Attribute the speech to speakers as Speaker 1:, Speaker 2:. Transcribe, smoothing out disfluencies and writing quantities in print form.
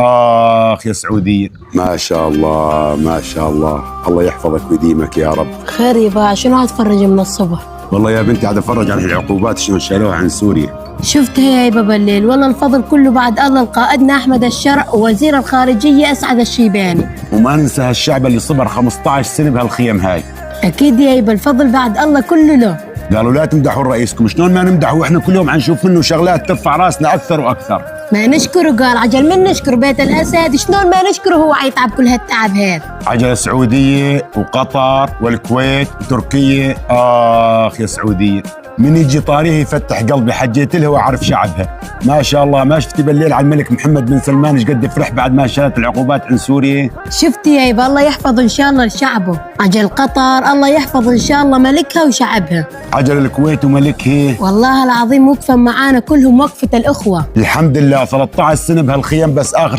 Speaker 1: آخ يا سعودية.
Speaker 2: ما شاء الله ما شاء الله، الله يحفظك ويديمك يا رب.
Speaker 3: خير يبا، شنو هتفرج من الصبح؟
Speaker 2: والله يا بنتي قاعد اتفرج على العقوبات شلون شالوها عن سوريا.
Speaker 3: شفتها يا يبا بالليل؟ والله الفضل كله بعد الله لقائدنا أحمد الشرع ووزير الخارجية أسعد الشيباني.
Speaker 1: وما ننسى هالشعب اللي صبر 15 سنة بهالخيم هاي.
Speaker 3: أكيد يا يبا، الفضل بعد الله كله له.
Speaker 1: قالوا لا تمدحوا رئيسكم، شلون ما نمدحه واحنا كل يوم حنشوف منه شغلات ترفع راسنا أكثر وأكثر.
Speaker 3: ما نشكره، قال عجل من نشكر بيت الأسد، شلون ما نشكره هو عيتعب كل هالتعب هذا.
Speaker 1: عجل السعودية وقطر والكويت وتركيا. آخ يا سعودية، من يجي طاريه يفتح قلبي، حجيت لها وأعرف شعبها. ما شاء الله، ما شفتي بالليل على الملك محمد بن سلمان ايش قد فرح بعد ما شالت العقوبات عن سوريا؟
Speaker 3: شفتي يا يبا، الله يحفظ إن شاء الله لشعبه. عجل قطر، الله يحفظ إن شاء الله ملكها وشعبها.
Speaker 1: عجل الكويت وملكها.
Speaker 3: والله العظيم وقفا معانا كلهم وقفة الأخوة.
Speaker 1: الحمد لله 13 سنة بهالخيم، بس آخر